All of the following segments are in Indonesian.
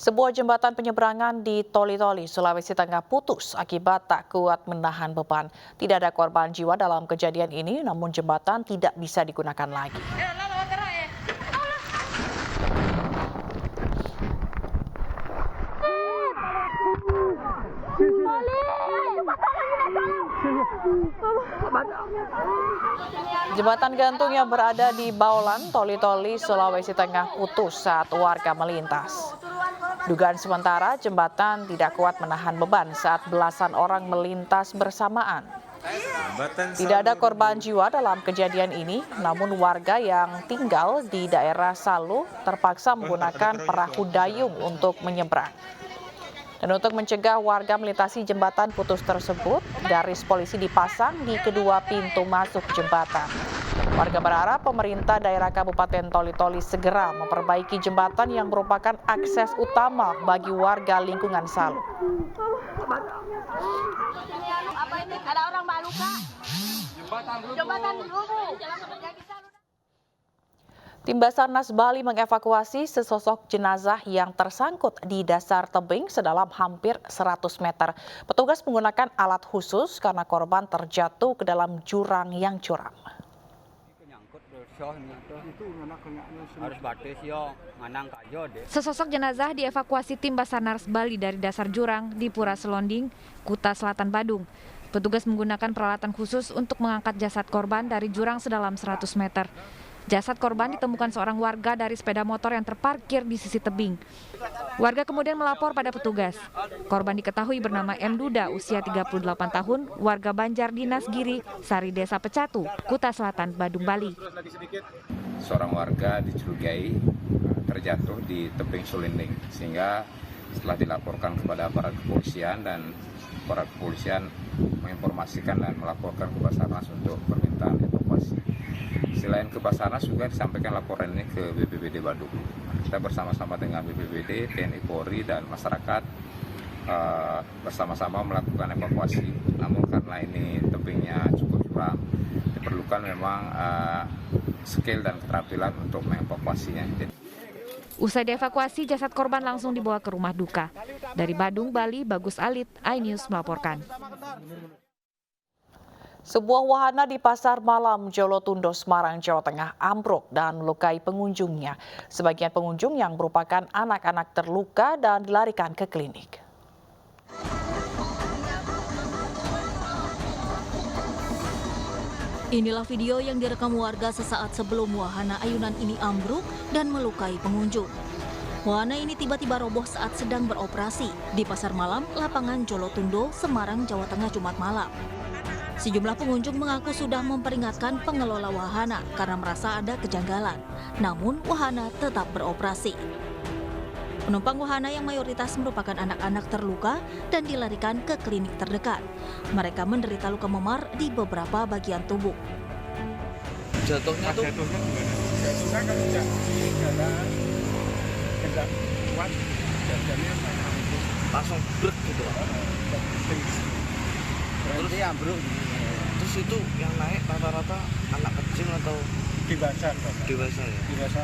Sebuah jembatan penyeberangan di Toli-Toli, Sulawesi Tengah putus akibat tak kuat menahan beban. Tidak ada korban jiwa dalam kejadian ini, namun jembatan tidak bisa digunakan lagi. Jembatan gantung yang berada di Baulan, Toli-Toli, Sulawesi Tengah putus saat warga melintas. Dugaan sementara, jembatan tidak kuat menahan beban saat belasan orang melintas bersamaan. Tidak ada korban jiwa dalam kejadian ini, namun warga yang tinggal di daerah Salu terpaksa menggunakan perahu dayung untuk menyeberang. Dan untuk mencegah warga melintasi jembatan putus tersebut, garis polisi dipasang di kedua pintu masuk jembatan. Warga berharap pemerintah daerah Kabupaten Toli-Toli segera memperbaiki jembatan yang merupakan akses utama bagi warga lingkungan Salu. Apa ini? Ada orang baru, Kak? Jembatan rubuh. Tim Basarnas Bali mengevakuasi sesosok jenazah yang tersangkut di dasar tebing sedalam hampir 100 meter. Petugas menggunakan alat khusus karena korban terjatuh ke dalam jurang yang curam. Sesosok jenazah dievakuasi tim Basarnas Bali dari dasar jurang di Pura Selonding, Kuta Selatan, Badung. Petugas menggunakan peralatan khusus untuk mengangkat jasad korban dari jurang sedalam 100 meter. Jasad korban ditemukan seorang warga dari sepeda motor yang terparkir di sisi tebing. Warga kemudian melapor pada petugas. Korban diketahui bernama M. Duda, usia 38 tahun, warga Banjar Dinas Giri, Sari Desa Pecatu, Kuta Selatan, Badung, Bali. Seorang warga dicurigai terjatuh di tebing Sulinding, sehingga setelah dilaporkan kepada aparat kepolisian dan aparat kepolisian menginformasikan dan melaporkan ke Basarnas untuk permintaan evakuasi. Selain ke Basarnas juga disampaikan laporan ini ke BPBD Badung. Kita bersama-sama dengan BPBD, TNI Polri dan masyarakat bersama-sama melakukan evakuasi. Namun karena ini tebingnya cukup curam, diperlukan memang skill dan keterampilan untuk mengevakuasinya. Usai dievakuasi, jasad korban langsung dibawa ke rumah duka. Dari Badung, Bali, Bagus Alit, iNews melaporkan. Sebuah wahana di Pasar Malam Jolotundo, Semarang, Jawa Tengah ambruk dan melukai pengunjungnya. Sebagian pengunjung yang merupakan anak-anak terluka dan dilarikan ke klinik. Inilah video yang direkam warga sesaat sebelum wahana ayunan ini ambruk dan melukai pengunjung. Wahana ini tiba-tiba roboh saat sedang beroperasi di Pasar Malam, Lapangan Jolotundo, Semarang, Jawa Tengah, Jumat malam. Sejumlah pengunjung mengaku sudah memperingatkan pengelola wahana karena merasa ada kejanggalan. Namun wahana tetap beroperasi. Penumpang wahana yang mayoritas merupakan anak-anak terluka dan dilarikan ke klinik terdekat. Mereka menderita luka memar di beberapa bagian tubuh. Jatuhnya tuh? Jatuhnya kan tidak kuat, jadinya langsung brek gitu. Terus ambruk. Terus itu yang naik rata-rata anak kecil atau dewasa? Dewasa ya? Dewasa.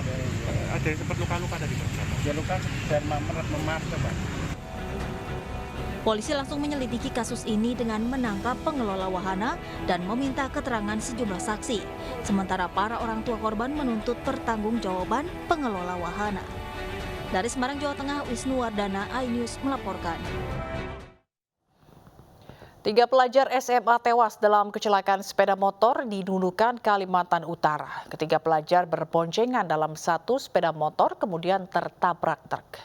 Ada yang sempat luka-luka tadi, Pak? Ya luka dan memar, Pak. Polisi langsung menyelidiki kasus ini dengan menangkap pengelola wahana dan meminta keterangan sejumlah saksi. Sementara para orang tua korban menuntut pertanggungjawaban pengelola wahana. Dari Semarang, Jawa Tengah, Wisnu Wardana, iNews melaporkan. 3 pelajar SMA tewas dalam kecelakaan sepeda motor di Nunukan, Kalimantan Utara. Ketiga pelajar berboncengan dalam satu sepeda motor kemudian tertabrak truk.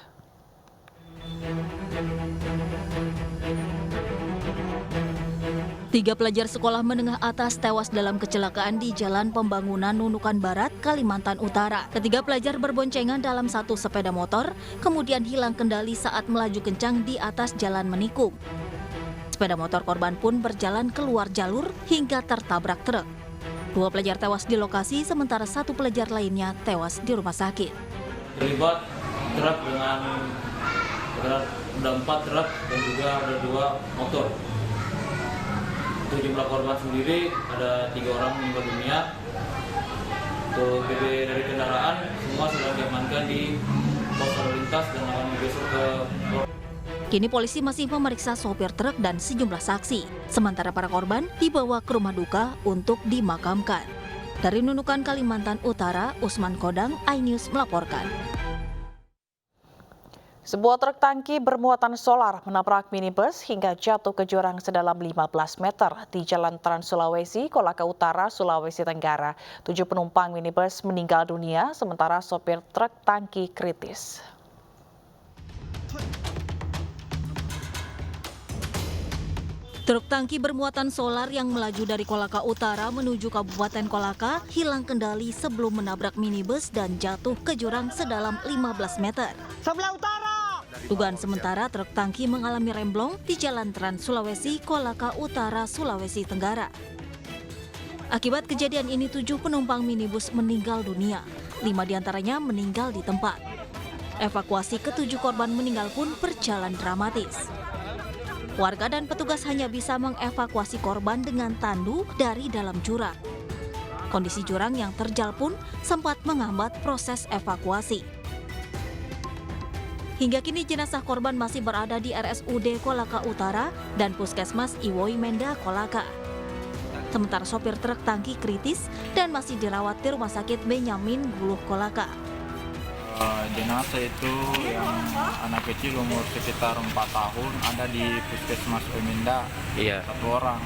Tiga pelajar sekolah menengah atas tewas dalam kecelakaan di Jalan Pembangunan Nunukan Barat, Kalimantan Utara. Ketiga pelajar berboncengan dalam satu sepeda motor, kemudian hilang kendali saat melaju kencang di atas jalan menikung. Sepeda motor korban pun berjalan keluar jalur hingga tertabrak truk. 2 pelajar tewas di lokasi, sementara 1 pelajar lainnya tewas di rumah sakit. Terlibat truk dengan ada 4 truk dan juga ada 2 motor. Untuk jumlah korban sendiri ada 3 orang meninggal dunia. Untuk BB dari kendaraan semua sudah diamankan di pos lalu lintas dan akan menggeser ke Kini polisi masih memeriksa sopir truk dan sejumlah saksi. Sementara para korban dibawa ke rumah duka untuk dimakamkan. Dari Nunukan, Kalimantan Utara, Usman Kodang, iNews melaporkan. Sebuah truk tangki bermuatan solar menabrak minibus hingga jatuh ke jurang sedalam 15 meter di Jalan Trans Sulawesi, Kolaka Utara, Sulawesi Tenggara. 7 penumpang minibus meninggal dunia, sementara sopir truk tangki kritis. Truk tangki bermuatan solar yang melaju dari Kolaka Utara menuju Kabupaten Kolaka hilang kendali sebelum menabrak minibus dan jatuh ke jurang sedalam 15 meter. Sebelah utara. Dugaan sementara truk tangki mengalami remblong di Jalan Trans Sulawesi, Kolaka Utara, Sulawesi Tenggara. Akibat kejadian ini 7 penumpang minibus meninggal dunia, 5 diantaranya meninggal di tempat. Evakuasi ke-7 korban meninggal pun berjalan dramatis. Warga dan petugas hanya bisa mengevakuasi korban dengan tandu dari dalam jurang. Kondisi jurang yang terjal pun sempat menghambat proses evakuasi. Hingga kini jenazah korban masih berada di RSUD Kolaka Utara dan Puskesmas Iwoi Menda Kolaka. Sementara sopir truk tangki kritis dan masih dirawat di Rumah Sakit Benyamin Guluh Kolaka. Jenazah itu yang anak kecil umur sekitar 4 tahun ada di Puskesmas Peminda, 1 orang.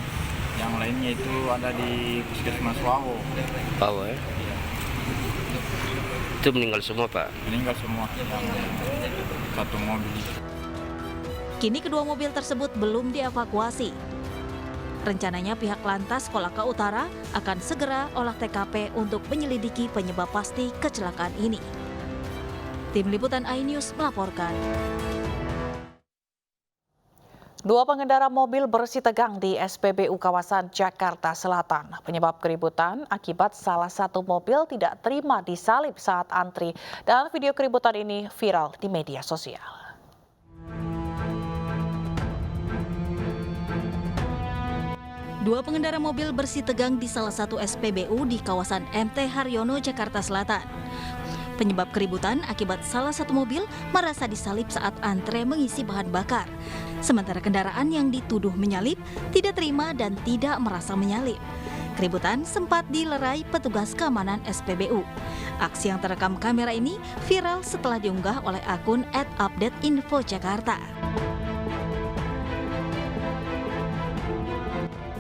Yang lainnya itu ada di Puskesmas Waho. Waho ya? Itu meninggal semua, Pak? Meninggal semua, yang 1 mobil. Kini kedua mobil tersebut belum dievakuasi. Rencananya pihak Lantas Kolaka Utara akan segera olah TKP untuk menyelidiki penyebab pasti kecelakaan ini. Tim Liputan iNews melaporkan. 2 pengendara mobil bersih tegang di SPBU kawasan Jakarta Selatan. Penyebab keributan akibat salah satu mobil tidak terima disalip saat antri. Dan video keributan ini viral di media sosial. Dua pengendara mobil bersih tegang di salah satu SPBU di kawasan MT Haryono, Jakarta Selatan. Penyebab keributan akibat salah satu mobil merasa disalip saat antre mengisi bahan bakar. Sementara kendaraan yang dituduh menyalip tidak terima dan tidak merasa menyalip. Keributan sempat dilerai petugas keamanan SPBU. Aksi yang terekam kamera ini viral setelah diunggah oleh akun @updateinfojakarta.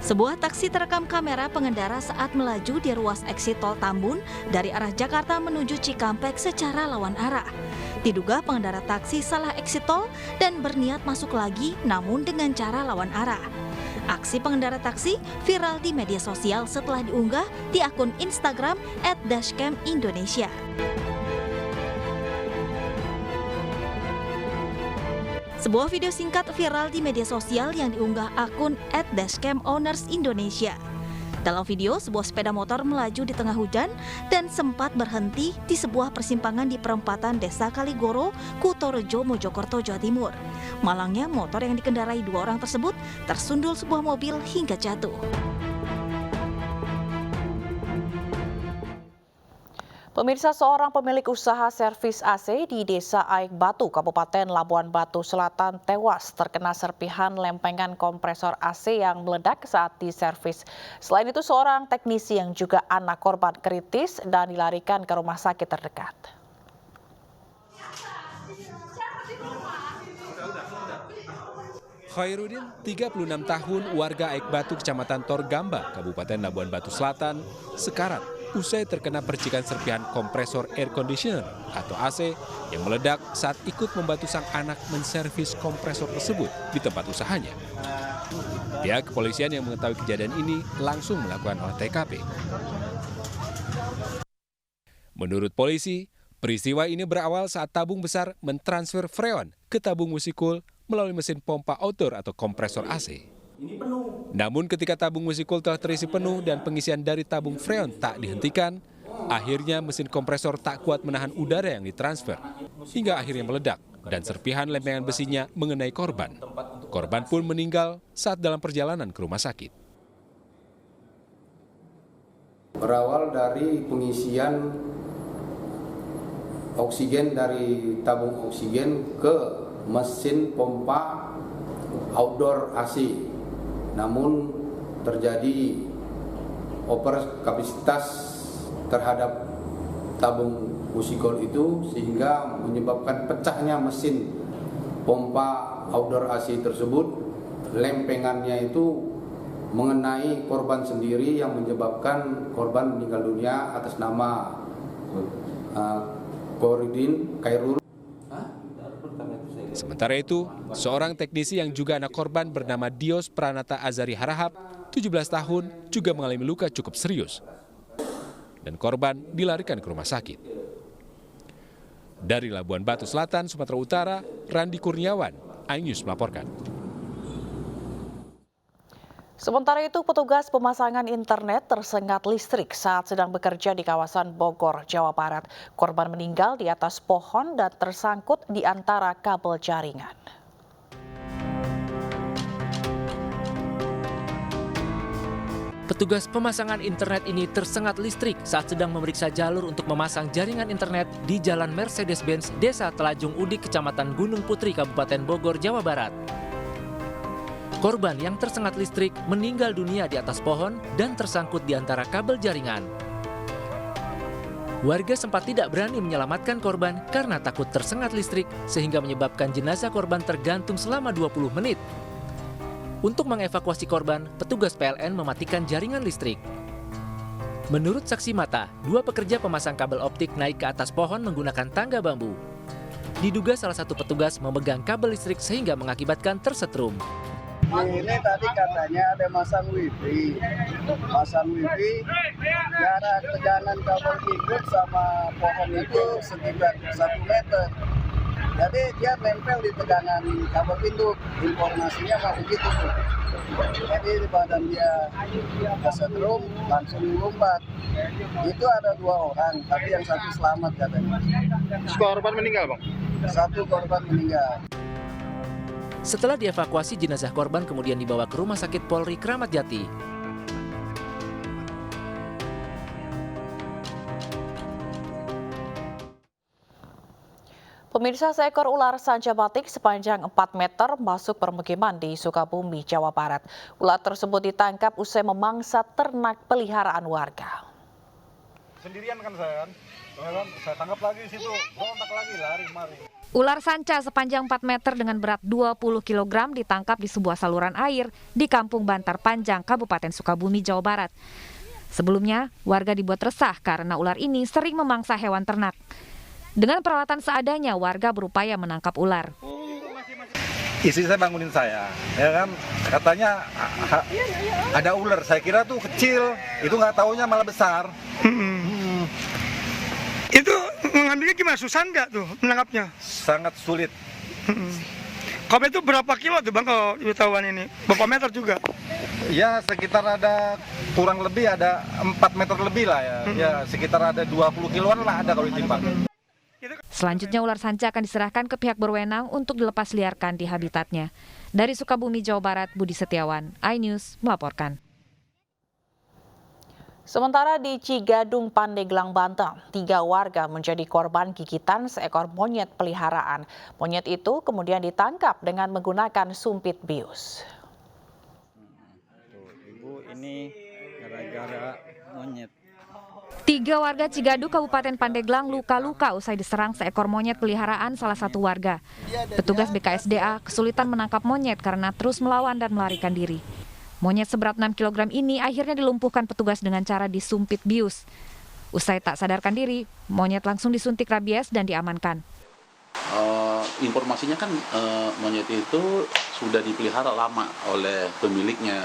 Sebuah taksi terekam kamera pengendara saat melaju di ruas eksit tol Tambun dari arah Jakarta menuju Cikampek secara lawan arah. Diduga pengendara taksi salah eksit tol dan berniat masuk lagi namun dengan cara lawan arah. Aksi pengendara taksi viral di media sosial setelah diunggah di akun Instagram @dashcam_Indonesia. Sebuah video singkat viral di media sosial yang diunggah akun @dashcam_Owners_Indonesia. Dalam video, sebuah sepeda motor melaju di tengah hujan dan sempat berhenti di sebuah persimpangan di perempatan Desa Kaligoro, Kutorejo, Mojokerto, Jawa Timur. Malangnya, motor yang dikendarai 2 orang tersebut tersundul sebuah mobil hingga jatuh. Pemirsa, seorang pemilik usaha servis AC di Desa Aik Batu, Kabupaten Labuan Batu Selatan tewas terkena serpihan lempengan kompresor AC yang meledak saat diservis. Selain itu, seorang teknisi yang juga anak korban kritis dan dilarikan ke rumah sakit terdekat. Khairuddin, 36 tahun, warga Aik Batu, Kecamatan Torgamba, Kabupaten Labuan Batu Selatan, sekarat usai terkena percikan serpihan kompresor air conditioner atau AC yang meledak saat ikut membantu sang anak menservis kompresor tersebut di tempat usahanya. Pihak kepolisian yang mengetahui kejadian ini langsung melakukan olah TKP. Menurut polisi, peristiwa ini berawal saat tabung besar mentransfer freon ke tabung musikul melalui mesin pompa outdoor atau kompresor AC. Namun ketika tabung musikul telah terisi penuh dan pengisian dari tabung freon tak dihentikan, akhirnya mesin kompresor tak kuat menahan udara yang ditransfer, hingga akhirnya meledak dan serpihan lempengan besinya mengenai korban. Korban pun meninggal saat dalam perjalanan ke rumah sakit. Berawal dari pengisian oksigen dari tabung oksigen ke mesin pompa outdoor AC. Namun terjadi overkapasitas terhadap tabung musikol itu sehingga menyebabkan pecahnya mesin pompa outdoor AC tersebut. Lempengannya itu mengenai korban sendiri yang menyebabkan korban meninggal dunia atas nama Koridin Khairul. Sementara itu, seorang teknisi yang juga anak korban bernama Dios Pranata Azari Harahap, 17 tahun, juga mengalami luka cukup serius. Dan korban dilarikan ke rumah sakit. Dari Labuan Batu Selatan, Sumatera Utara, Randi Kurniawan, iNews melaporkan. Sementara itu, petugas pemasangan internet tersengat listrik saat sedang bekerja di kawasan Bogor, Jawa Barat. Korban meninggal di atas pohon dan tersangkut di antara kabel jaringan. Petugas pemasangan internet ini tersengat listrik saat sedang memeriksa jalur untuk memasang jaringan internet di Jalan Mercedes-Benz, Desa Telajung Udik, Kecamatan Gunung Putri, Kabupaten Bogor, Jawa Barat. Korban yang tersengat listrik meninggal dunia di atas pohon dan tersangkut di antara kabel jaringan. Warga sempat tidak berani menyelamatkan korban karena takut tersengat listrik sehingga menyebabkan jenazah korban tergantung selama 20 menit. Untuk mengevakuasi korban, petugas PLN mematikan jaringan listrik. Menurut saksi mata, 2 pekerja pemasang kabel optik naik ke atas pohon menggunakan tangga bambu. Diduga salah satu petugas memegang kabel listrik sehingga mengakibatkan tersetrum. Ini tadi katanya ada masang wifi. Jarak tegangan kabel induk sama pohon itu sekitar 1 meter. Jadi dia nempel di tegangan kabel induk. Informasinya nggak begitu. Jadi di badan dia kesetrum, langsung melompat. Itu ada 2 orang, tapi yang satu selamat katanya. Korban meninggal, Bang? 1 korban meninggal. Setelah dievakuasi, jenazah korban kemudian dibawa ke Rumah Sakit Polri Kramat Jati. Pemirsa, seekor ular sanca batik sepanjang 4 meter masuk permukiman di Sukabumi, Jawa Barat. Ular tersebut ditangkap usai memangsa ternak peliharaan warga. Sendirian kan saya tangkap lagi di situ, berontak lagi, lari. Ular sanca sepanjang 4 meter dengan berat 20 kg ditangkap di sebuah saluran air di Kampung Bantar Panjang, Kabupaten Sukabumi, Jawa Barat. Sebelumnya, warga dibuat resah karena ular ini sering memangsa hewan ternak. Dengan peralatan seadanya, warga berupaya menangkap ular. Istri saya bangunin saya, ya kan, katanya ada ular, saya kira tuh kecil, itu nggak taunya malah besar. Itu mengambilnya gimana? Susah nggak tuh menangkapnya? Sangat sulit. Kalau itu berapa kilo tuh Bang kalau wisatawan ini? Berapa meter juga? Ya sekitar ada kurang lebih ada 4 meter lebih lah ya. Ya sekitar ada 20 kiloan lah ada kalau ditimbang. Selanjutnya ular sanca akan diserahkan ke pihak berwenang untuk dilepas liarkan di habitatnya. Dari Sukabumi, Jawa Barat, Budi Setiawan, iNews melaporkan. Sementara di Cigadung, Pandeglang, Banten, 3 warga menjadi korban gigitan seekor monyet peliharaan. Monyet itu kemudian ditangkap dengan menggunakan sumpit bius. Ibu ini gara-gara monyet. 3 warga Cigadung, Kabupaten Pandeglang luka-luka usai diserang seekor monyet peliharaan salah satu warga. Petugas BKSDA kesulitan menangkap monyet karena terus melawan dan melarikan diri. Monyet seberat 6 kg ini akhirnya dilumpuhkan petugas dengan cara disumpit bius. Usai tak sadarkan diri, monyet langsung disuntik rabies dan diamankan. Informasinya kan monyet itu sudah dipelihara lama oleh pemiliknya.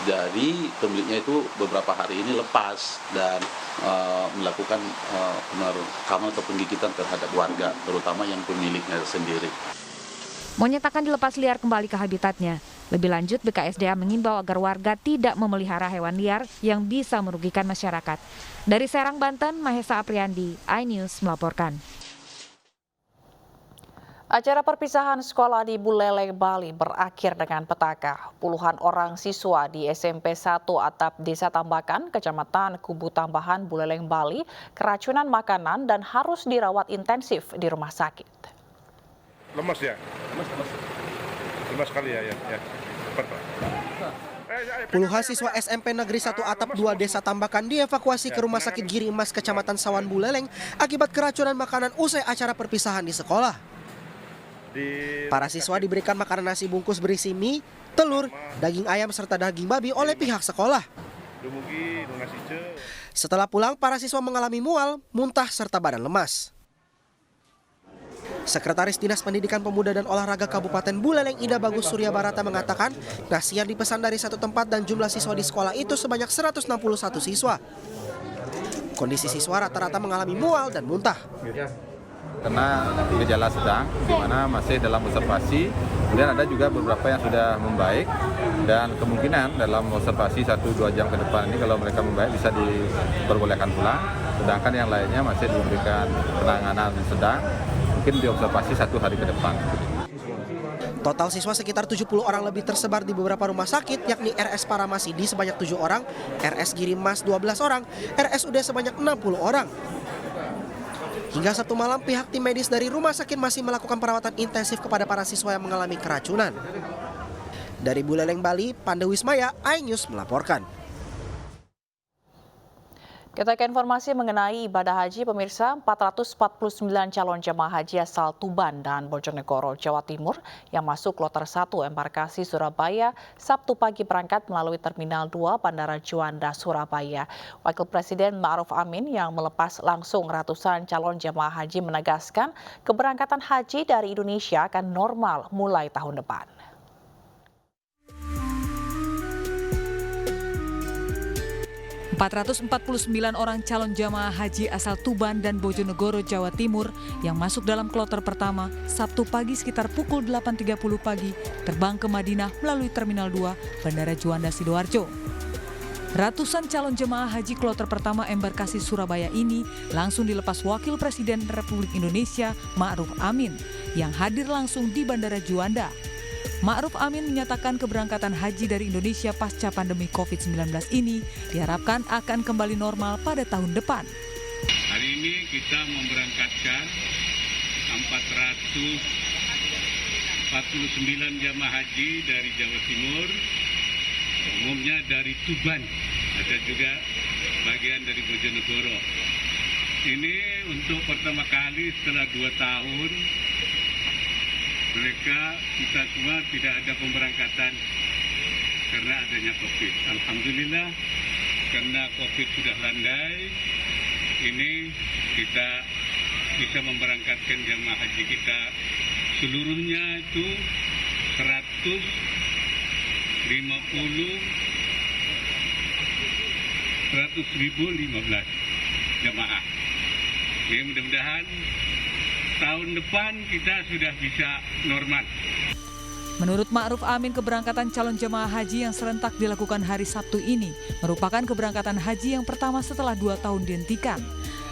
Jadi pemiliknya itu beberapa hari ini lepas dan melakukan penekanan atau penggigitan terhadap warga, terutama yang pemiliknya sendiri. Monyet akan dilepas liar kembali ke habitatnya. Lebih lanjut, BKSDA mengimbau agar warga tidak memelihara hewan liar yang bisa merugikan masyarakat. Dari Serang, Banten, Mahesa Apriandi, iNews melaporkan. Acara perpisahan sekolah di Buleleng, Bali berakhir dengan petaka. Puluhan orang siswa di SMP 1 Atap Desa Tambakan, Kecamatan Kubu Tambahan, Buleleng, Bali, keracunan makanan dan harus dirawat intensif di rumah sakit. Lemas ya? Lemas sekali ya. Puluhan siswa SMP Negeri 1 Atap 2 Desa Tambakan dievakuasi ke Rumah Sakit Giri Emas Kecamatan Sawan Buleleng akibat keracunan makanan usai acara perpisahan di sekolah. Para siswa diberikan makanan nasi bungkus berisi mie, telur, daging ayam serta daging babi oleh pihak sekolah. Setelah pulang, para siswa mengalami mual, muntah serta badan lemas. Sekretaris Dinas Pendidikan Pemuda dan Olahraga Kabupaten Buleleng Ida Bagus Surya Barata mengatakan, nasi yang dipesan dari satu tempat dan jumlah siswa di sekolah itu sebanyak 161 siswa. Kondisi siswa rata-rata mengalami mual dan muntah. Karena gejala sedang, di mana masih dalam observasi, kemudian ada juga beberapa yang sudah membaik, dan kemungkinan dalam observasi 1-2 jam ke depan ini kalau mereka membaik bisa diperbolehkan pulang, sedangkan yang lainnya masih diberikan penanganan sedang, mungkin diobservasi 1 hari ke depan. Total siswa sekitar 70 orang lebih tersebar di beberapa rumah sakit, yakni RS Paramasidi sebanyak 7 orang, RS Giri Mas 12 orang, RSUD sebanyak 60 orang. Hingga Sabtu malam, pihak tim medis dari rumah sakit masih melakukan perawatan intensif kepada para siswa yang mengalami keracunan. Dari Buleleng, Bali, Pande Wismaya, iNews melaporkan. Kita ke informasi mengenai ibadah haji, pemirsa. 449 calon jemaah haji asal Tuban dan Bojonegoro, Jawa Timur yang masuk kloter 1 embarkasi Surabaya Sabtu pagi berangkat melalui Terminal 2 Bandara Juanda, Surabaya. Wakil Presiden Ma'ruf Amin yang melepas langsung ratusan calon jemaah haji menegaskan keberangkatan haji dari Indonesia akan normal mulai tahun depan. .449 orang calon jamaah haji asal Tuban dan Bojonegoro, Jawa Timur yang masuk dalam kloter pertama Sabtu pagi sekitar pukul 8.30 pagi terbang ke Madinah melalui Terminal 2 Bandara Juanda, Sidoarjo. Ratusan calon jemaah haji kloter pertama embarkasi Surabaya ini langsung dilepas Wakil Presiden Republik Indonesia Ma'ruf Amin yang hadir langsung di Bandara Juanda. Ma'ruf Amin menyatakan keberangkatan haji dari Indonesia pasca pandemi COVID-19 ini diharapkan akan kembali normal pada tahun depan. Hari ini kita memberangkatkan 449 jamaah haji dari Jawa Timur, umumnya dari Tuban, ada juga bagian dari Bojonegoro. Ini untuk pertama kali setelah 2 tahun kita semua tidak ada pemberangkatan karena adanya COVID. Alhamdulillah, karena COVID sudah landai, ini kita bisa memberangkatkan jamaah haji kita seluruhnya itu 100.015 jamaah. Jadi mudah-mudahan tahun depan kita sudah bisa normal. Menurut Ma'ruf Amin, keberangkatan calon jemaah haji yang serentak dilakukan hari Sabtu ini merupakan keberangkatan haji yang pertama setelah 2 tahun dihentikan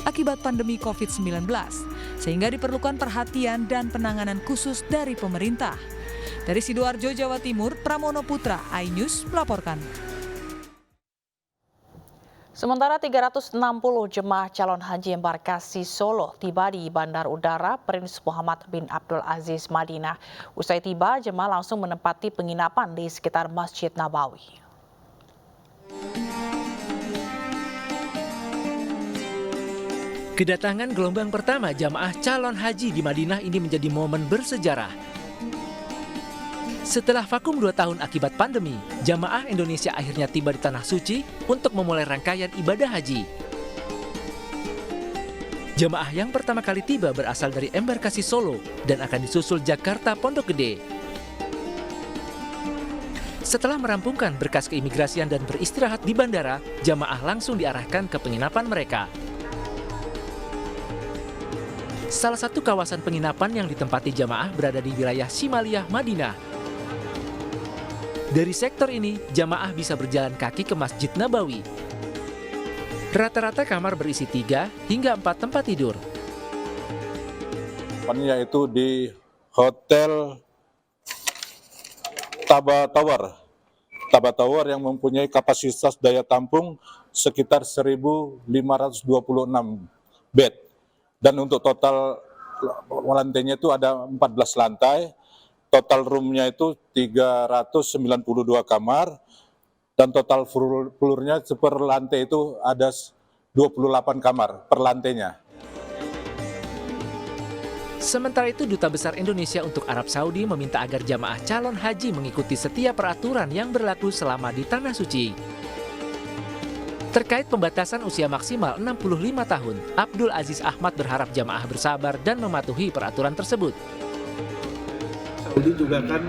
akibat pandemi COVID-19, sehingga diperlukan perhatian dan penanganan khusus dari pemerintah. Dari Sidoarjo, Jawa Timur, Pramono Putra, iNews melaporkan. Sementara 360 jemaah calon haji embarkasi Solo tiba di Bandar Udara Prince Muhammad bin Abdul Aziz, Madinah. Usai tiba, jemaah langsung menempati penginapan di sekitar Masjid Nabawi. Kedatangan gelombang pertama jamaah calon haji di Madinah ini menjadi momen bersejarah. Setelah vakum 2 tahun akibat pandemi, jamaah Indonesia akhirnya tiba di Tanah Suci untuk memulai rangkaian ibadah haji. Jamaah yang pertama kali tiba berasal dari embarkasi Solo dan akan disusul Jakarta Pondok Gede. Setelah merampungkan berkas keimigrasian dan beristirahat di bandara, jamaah langsung diarahkan ke penginapan mereka. Salah satu kawasan penginapan yang ditempati jamaah berada di wilayah Shimaliyah, Madinah. Dari sektor ini, jamaah bisa berjalan kaki ke Masjid Nabawi. Rata-rata kamar berisi 3 hingga 4 tempat tidur. Yaitu di Hotel Taba Tower yang mempunyai kapasitas daya tampung sekitar 1.526 bed. Dan untuk total lantainya itu ada 14 lantai, total roomnya itu 392 kamar, dan total floornya per lantai itu ada 28 kamar per lantainya. Sementara itu, Duta Besar Indonesia untuk Arab Saudi meminta agar jamaah calon haji mengikuti setiap peraturan yang berlaku selama di Tanah Suci. Terkait pembatasan usia maksimal 65 tahun, Abdul Aziz Ahmad berharap jamaah bersabar dan mematuhi peraturan tersebut. Saudi juga kan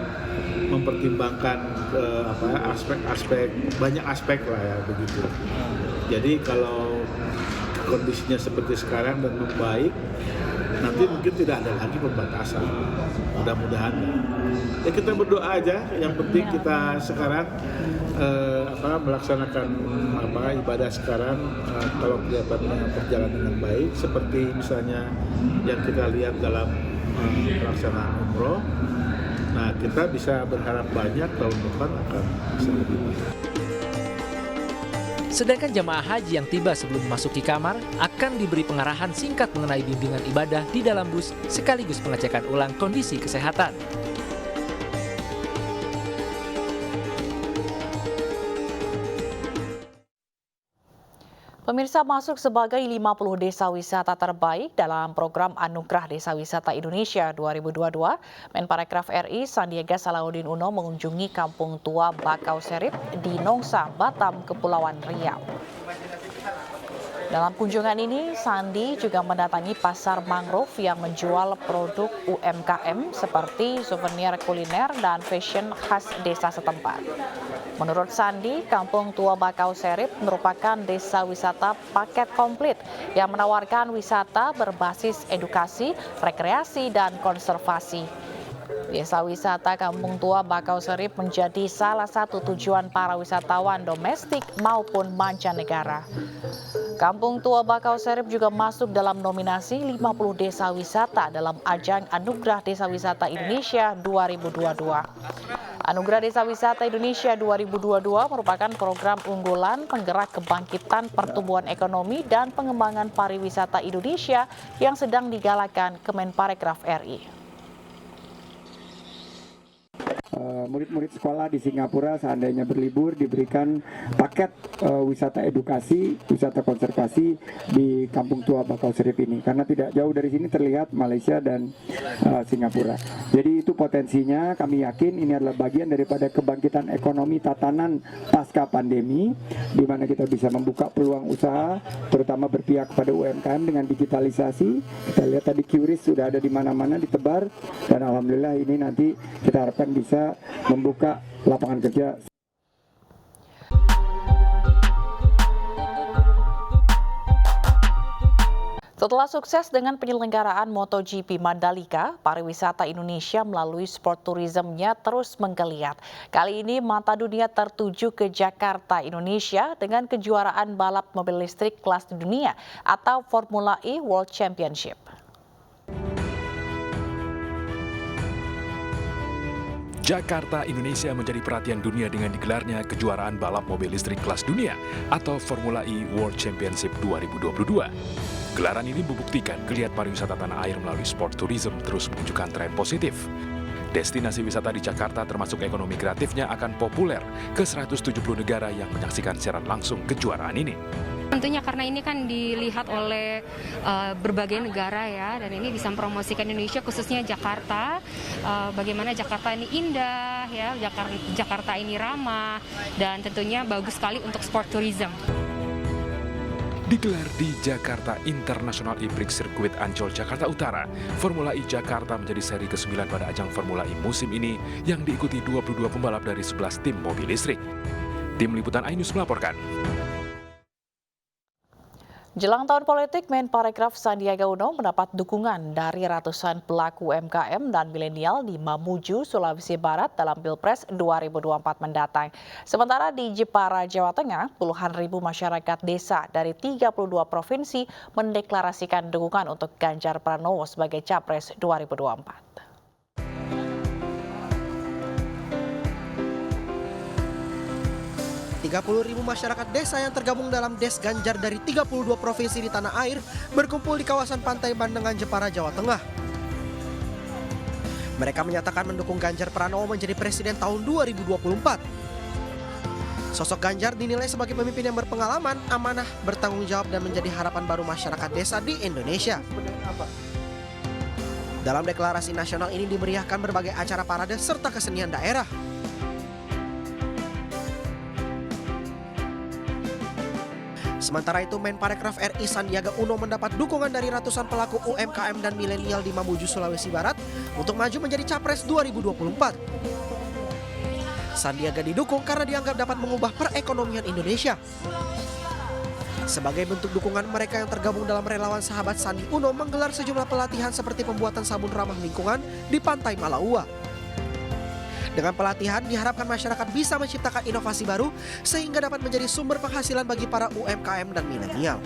mempertimbangkan banyak aspek lah ya begitu. Jadi kalau kondisinya seperti sekarang dan membaik, nanti mungkin tidak ada lagi pembatasan. Mudah-mudahan. Ya kita berdoa aja. Yang penting kita sekarang melaksanakan ibadah sekarang kalau kelihatannya berjalan dengan baik, seperti misalnya yang kita lihat dalam pelaksanaan umroh. Nah, kita bisa berharap banyak tahun depan akan bisa lebih baik. Sedangkan jamaah haji yang tiba sebelum memasuki kamar akan diberi pengarahan singkat mengenai bimbingan ibadah di dalam bus sekaligus pengecekan ulang kondisi kesehatan. Pemirsa, masuk sebagai 50 desa wisata terbaik dalam program Anugerah Desa Wisata Indonesia 2022, Menparekraf RI Sandiaga Salahuddin Uno mengunjungi Kampung Tua Bakau Serip di Nongsa, Batam, Kepulauan Riau. Dalam kunjungan ini, Sandi juga mendatangi pasar mangrove yang menjual produk UMKM seperti souvenir kuliner dan fashion khas desa setempat. Menurut Sandi, Kampung Tua Bakau Serip merupakan desa wisata paket komplit yang menawarkan wisata berbasis edukasi, rekreasi, dan konservasi. Desa wisata Kampung Tua Bakau Serip menjadi salah satu tujuan para wisatawan domestik maupun mancanegara. Kampung Tua Bakau Serip juga masuk dalam nominasi 50 desa wisata dalam ajang Anugerah Desa Wisata Indonesia 2022. Anugerah Desa Wisata Indonesia 2022 merupakan program unggulan penggerak kebangkitan pertumbuhan ekonomi dan pengembangan pariwisata Indonesia yang sedang digalakan Kemenparekraf RI. Murid-murid sekolah di Singapura seandainya berlibur diberikan paket wisata edukasi, wisata konservasi di Kampung Tua Bakau Serip ini, karena tidak jauh dari sini terlihat Malaysia dan Singapura. Jadi itu potensinya, kami yakin ini adalah bagian daripada kebangkitan ekonomi tatanan pasca pandemi, di mana kita bisa membuka peluang usaha, terutama berpihak kepada UMKM dengan digitalisasi. Kita lihat tadi QRIS sudah ada di mana-mana ditebar, dan alhamdulillah ini nanti kita harapkan bisa membuka lapangan kerja. Setelah sukses dengan penyelenggaraan MotoGP Mandalika, pariwisata Indonesia melalui sport tourism-nya terus menggeliat. Kali ini mata dunia tertuju ke Jakarta, Indonesia dengan kejuaraan balap mobil listrik kelas dunia atau Formula E World Championship. Jakarta, Indonesia menjadi perhatian dunia dengan digelarnya kejuaraan balap mobil listrik kelas dunia atau Formula E World Championship 2022. Gelaran ini membuktikan geliat pariwisata tanah air melalui sport tourism terus menunjukkan tren positif. Destinasi wisata di Jakarta termasuk ekonomi kreatifnya akan populer ke 170 negara yang menyaksikan siaran langsung kejuaraan ini. Tentunya karena ini kan dilihat oleh berbagai negara ya, dan ini bisa mempromosikan Indonesia khususnya Jakarta. Bagaimana Jakarta ini indah ya, Jakarta ini ramah, dan tentunya bagus sekali untuk sport tourism. Digelar di Jakarta International E-Prix Circuit Ancol, Jakarta Utara, Formula E Jakarta menjadi seri ke-9 pada ajang Formula E musim ini yang diikuti 22 pembalap dari 11 tim mobil listrik. Tim Liputan iNews melaporkan. Jelang tahun politik, Menparekraf Sandiaga Uno mendapat dukungan dari ratusan pelaku UMKM dan milenial di Mamuju, Sulawesi Barat dalam Pilpres 2024 mendatang. Sementara di Jepara, Jawa Tengah, puluhan ribu masyarakat desa dari 32 provinsi mendeklarasikan dukungan untuk Ganjar Pranowo sebagai Capres 2024. 30.000 masyarakat desa yang tergabung dalam Des Ganjar dari 32 provinsi di tanah air berkumpul di kawasan Pantai Bandengan, Jepara, Jawa Tengah. Mereka menyatakan mendukung Ganjar Pranowo menjadi presiden tahun 2024. Sosok Ganjar dinilai sebagai pemimpin yang berpengalaman, amanah, bertanggung jawab, dan menjadi harapan baru masyarakat desa di Indonesia. Dalam deklarasi nasional ini dimeriahkan berbagai acara parade serta kesenian daerah. Sementara itu, Menparekraf RI Sandiaga Uno mendapat dukungan dari ratusan pelaku UMKM dan milenial di Mamuju, Sulawesi Barat untuk maju menjadi Capres 2024. Sandiaga didukung karena dianggap dapat mengubah perekonomian Indonesia. Sebagai bentuk dukungan, mereka yang tergabung dalam relawan sahabat Sandi Uno menggelar sejumlah pelatihan seperti pembuatan sabun ramah lingkungan di Pantai Malaua. Dengan pelatihan, diharapkan masyarakat bisa menciptakan inovasi baru sehingga dapat menjadi sumber penghasilan bagi para UMKM dan milenial.